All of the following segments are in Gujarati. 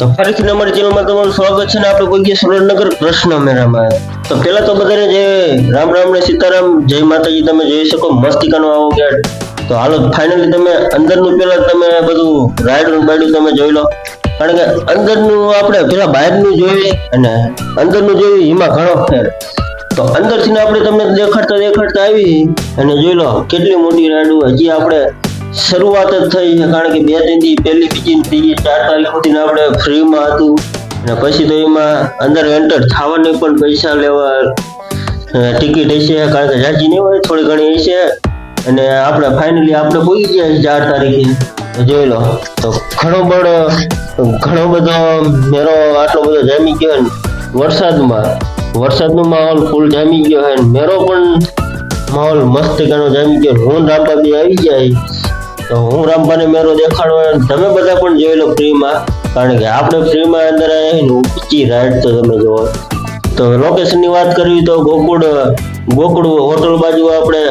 તો ફરીથી અમારી ચેનલમાં તમારું સ્વાગત છે ને આપણે કોઈ ગયા સુરેન્દ્રનગર કૃષ્ણ મેળામાં. તો પેલા તો બધાને જે રામ રામ ને સીતારામ, જય માતાજી. તમે જોઈ શકો મસ્તિકાનો આવો ગેટ. તો હાલો ફાઇનલી તમે અંદરનું પેલા તમે બધું રાયડું બાયડું તમે જોઈ લો, કારણ કે અંદરનું આપણે પેલા બહારનું જોઈએ અને અંદરનું જોઈએ એમાં ઘણો ફેર. તો અંદરથી આપણે તમને દેખાડતા આવી અને જોઈ લો કેટલી મોટી રાયડું. હજી આપણે શરૂઆત જ થઈ છે, કારણ કે 2-3 દી પહેલી બીજી ત્રીજી 4 તારીખ સુધી આપણે ફ્રીમાં હતું અને પછી તો એમાં અંદર એન્ટર થવાની પણ પૈસા લેવા ટિકિટ હશે, કારણ કે જાજી નહીં હોય, થોડી ઘણી હશે. અને આપણે ફાઇનલી આપણે પહોંચી ગયા 4 તારીખે. જોઈ લો તો ઘણો બધો મેરો આટલો બધો જામી ગયો ને વરસાદનો માહોલ ફૂલ જામી ગયો છે. મેરો પણ માહોલ મસ્ત ઘણો જામી ગયો. હું રામપા બી આવી જાય તો હું રામપાને મેરો દેખાડવા તમે બધા પણ જોઈ લો ફ્રીમાં, કારણ કે આપણે ફ્રીમાં અંદર આવ્યા ઊંચી રાઈડ તો તમે જોવો. તો લોકેશનની વાત કરવી તો ગોકુળ હોટલ બાજુ આપણે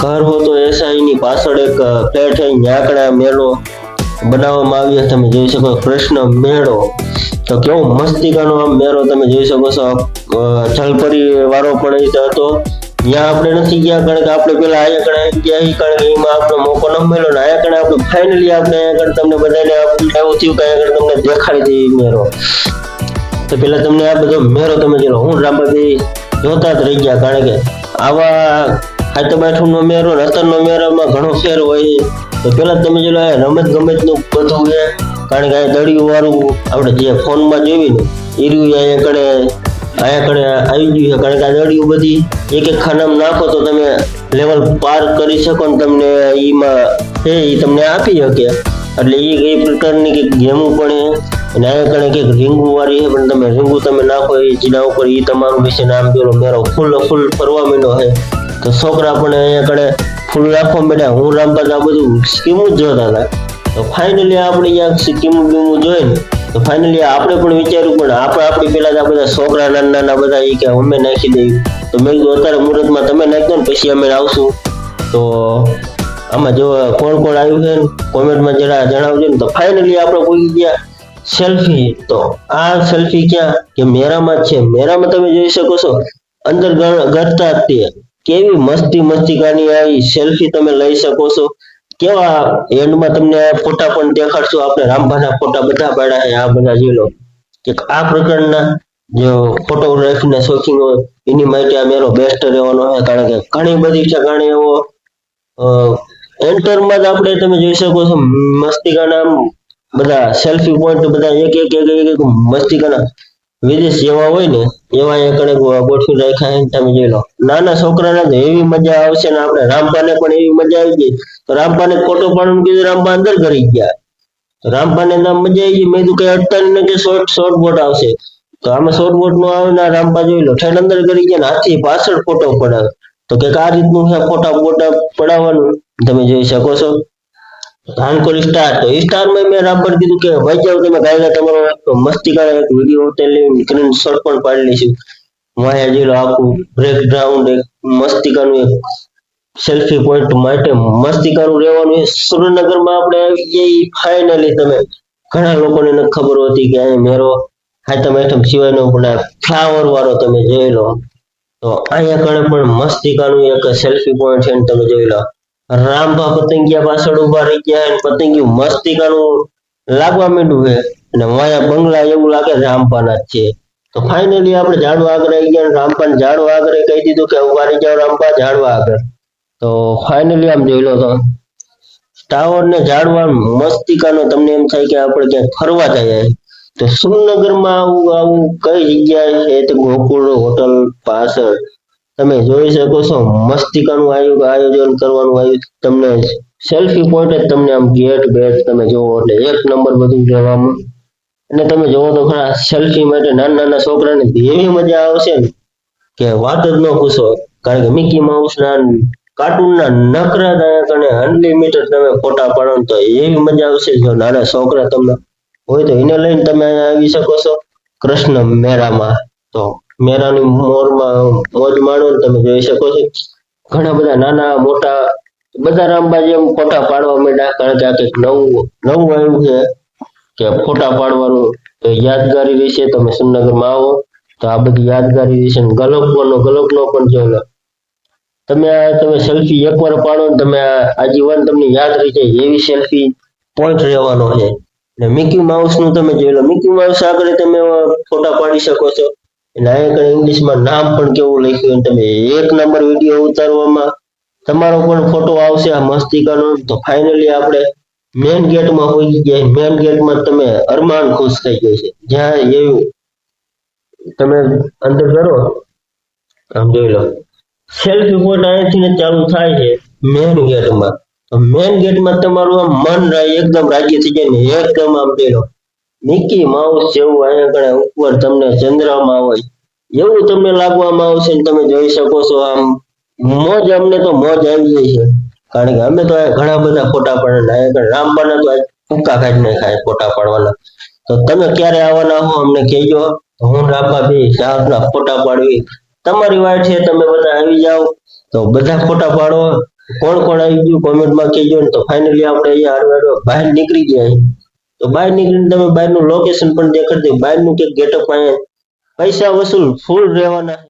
ઘર હો તો એસઆઈ ની પાછળ એક ફ્લેટ છે, ન્યાકડા મેળો બનાવવામાં આવ્યો. તમે જોઈ શકો કૃષ્ણ મેળો. તો કેવો મસ્તિકાનો આમ મેળો તમે જોઈ શકો છો. જલપરી વાળો પણ હતો, ત્યાં આપણે નથી ગયા, કારણ કે આપણે પેલા આયા ગયા, કારણ કે એમાં આપણો મોકો ન મળ્યો ને આયા આપણે ફાઇનલી આપણે તમને બધાને એવું થયું કે તમને દેખાડી દઈએ મેળો. તો પેલા તમને આ બધો મેળો તમે જોયો, હું રામભાઈ જોતા જ રહી ગયા, કારણ કે આવા હાથબાઠુનો મેળો રતનનો મેળામાં ઘણો ફેર હોય. તો પેલા તમે જોયો રમત ગમતનું બધું છે, કારણ કે આ દડિયું વાળું આપણે જે ફોનમાં જોયું ને એ રહ્યું અહીંયા કડે આવી ગયું છે, કારણ કે આ દડિયું બધી એક ખાનામાં નાખો તો તમે લેવલ પાર કરી શકો ને તમને એમાં છે એ તમને આપી શકે. એટલે એ કઈ પ્રકારની કંઈક ગેમો પણ છે અને અહીંયા કડે કંઈક રીંગું વાળી છે, પણ તમે રીંગું તમે નાખો એ જેના ઉપર એ તમારું વિશે નામ પેલો મેરો ફૂલ ફરવા માંડ્યો છે. તો છોકરા પણ અહીંયા કડે ફૂલ રાખવા માંડ્યા. હું રામપાલ આ બધું સ્કીમું જ જોતા હતા. તો ફાઇનલી આપણે અહીંયા સ્કીમું જોઈ ને તો ફાઇનલી આપણે પણ વિચાર્યું, પણ આપણી પેલા આ બધા છોકરા નાના બધા એ કે અમે નાખી દઈએ. તો મેં કીધું અત્યારે મુહૂર્તમાં તમે નાખી દો ને પછી અમે આવશું. તો આમાં જો કોણ આવ્યું છે કોમેન્ટમાં જરા જણાવજો ને. તો ફાઇનલી આપણે પહોંચી ગયા સેલ્ફી. તો આ સેલ્ફી ક્યાં કે મેરામાં જ છે. મેરામાં તમે જોઈ શકો છો અંદર ગરતા તે કેવી મસ્તિકાની આવી સેલ્ફી તમે લઈ શકો છો. કેવા એન્ડમાં તમને ફોટા પણ દેખાડશું. આપણે રામભાના ફોટા બધા પાડ્યા છે, આ બધા જોઈ લો કે આ પ્રકારના જો ફોટોગ્રાફીના શોખીન હોય એની માટે આ મેરો બેસ્ટ રહેવાનો છે, કારણ કે ઘણી બધી ઠેકાણે એવો એન્ટરમાં જ આપણે તમે જોઈ શકો છો મસ્તિકાના બધા સેલ્ફી પોઈન્ટ બધા એક મસ્તિકાના વિદેશ જેવા હોય ને એવા અહીંયા ગોઠવી રાખ્યા છે. તમે જોઈ લો નાના છોકરાને તો એવી મજા આવશે ને આપણે રામપાને પણ એવી મજા આવી ગઈ. તો રામપાને ફોટો પાડવાનું કીધું, રામપા અંદર કરી ગયા. તો રામપાને મજા આવી ગઈ. મેં કીધું કઈ અડતાની ને કે શોર્ટ બોટ આવશે, તો આમાં શોર્ટ બોટ નો આવે ને રામપા જોઈ લો ઠેઠ અંદર કરી ગયા ને હાથી પાછળ ફોટો પડાવે. તો કે આ રીતનું છે ફોટા પડાવવાનું તમે જોઈ શકો છો. ધાનકોરી સ્ટાર. તો એ સ્ટારમાં મેં રામપાને કીધું કે ભાઈ જાવ તમે ગાયલા તમારો મસ્તિકાનો એક વિડીયો સ્ક્રીન શોટ પણ પાડી લઈશું. વાયા જોઈ લો આખું બ્રેકગ્રાઉન્ડ એક મસ્તિકાનું એક સેલ્ફી પોઈન્ટ માટે મસ્તિકાનું રહેવાનું. સુરેન્દ્રનગરમાં આપણે આવી ગયા ફાઇનલી. તમે ઘણા લોકોને ખબર હતી કે અહીં મેરો હાથમ સિવાયનો પણ ફ્લાવર વાળો તમે જોઈ લો. તો અહીંયા કણે પણ મસ્તિકાનું એક સેલ્ફી પોઈન્ટ છે, તમે જોઈ લો રામભા પતંગિયા પાછળ ઉભા રહી ગયા અને પતંગિયું મસ્તિકાનું લાગવા માંડ્યું છે અને વાયા બંગલા એવું લાગે રામપાના જ છે. તો ફાઇનલી આપણે ઝાડવા આગળ આવી ગયા. રામપાને ઝાડવા આગળ કહી દીધું કે ઉભા રહી જાઓ રામપા ઝાડવા આગળ. તો ફાઇનલી આમ જોઈ લો તો ટાવર ને ઝાડવા મસ્તિકાનો તમને એમ થાય કે આપણે ક્યાંક ફરવા જઈએ. તો સુરેન્દ્રનગરમાં આવું કઈ જગ્યાએ છે તો ગોકુળ હોટલ પાછળ તમે જોઈ શકો છો મસ્તિકાનું આયોજન કરવાનું આવ્યું. તમને સેલ્ફી પોઈન્ટ જ તમને આમ ગેટ તમે જોવો એટલે એક નંબર બધું રહેવાનું. અને તમે જોવો તો ખરા સેલ્ફી માટે નાના છોકરાને એવી મજા આવશે ને કે વાત જ ન પૂછો, કારણ કે મિકી માઉસ ના કાર્ટૂનના નકરા અને અનલિમિટેડ તમે ફોટા પાડો તો એવી મજા આવશે. જો નાના છોકરા તમને હોય તો એને લઈને તમે આવી શકો છો કૃષ્ણ મેળામાં. તો મેળાની મોજ માણો તમે જોઈ શકો છો. ઘણા બધા નાના મોટા બધા રામબાજી એમ ફોટા પાડવા માંડ્યા, કારણ કે આ કંઈક નવું આવ્યું છે કે ફોટા પાડવાનું તો યાદગારી વિશે તમે સુરનગરમાં આવો તો આ બધી યાદગારી વિશે ગલોકનો પણ જોઈ લો. તમે સેલ્ફી એકવાર પાડો ને તમે આજીવન તમને યાદ રહી જાય એવી સેલ્ફી પોઈન્ટ રહેવાનો છે. ને મિકી માઉસ નું તમે જોઈ લો. મિકી માઉસ આગળ તમે ફોટા પાડી શકો છો. અને અહીંયા ઇંગ્લિશમાં નામ પણ કેવું લખ્યું, તમે એક નંબર વિડીયો ઉતારવામાં તમારો પણ ફોટો આવશે આ મસ્તિકાનો. તો ફાઇનલી આપણે મેન ગેટમાં પહોંચી ગયા. મેન ગેટમાં તમે અરમાન ખુશ થઈ જશે. જ્યાં એવું તમે અંદર કરો આમ જોઈ લો, સેલ્ફી પોઈન્ટ અહીંથી ચાલુ થાય છે મેન ગેટમાં. તો મેન ગેટમાં તમારું આમ મન એકદમ રાજી થઈ જાય ને એકદમ આમ જોઈ લો મિકી માઉસ જેવું અહીંયા ઉપર તમને ચંદ્રમાં હોય એવું તમને લાગવામાં આવશે. ને તમે જોઈ શકો છો આમ મોજ, અમને તો મોજ આવી જાય છે. કારણ કે અમે તો ઘણા બધા ફોટા પાડવાના, રામબાના તો ફૂંકા કાઢી નાખાય ફોટા પાડવાના. તો તમે ક્યારે આવવાના હો અમને કહેજો. હું રામબા બે સાહેબના ફોટા પાડવી તમારી વાત છે. તમે બધા આવી જાઓ તો બધા ફોટા પાડો. કોણ કોણ આવી ગયું કોમેન્ટમાં કહેજો. ને તો ફાઇનલી આપણે અહીંયા બહાર નીકળી ગયા. તો બહાર નીકળીને તમે બહારનું લોકેશન પણ દેખાડી દે. બહારનું કે ગેટઅપ અહીંયા પૈસા વસૂલ ફૂલ રહેવાના.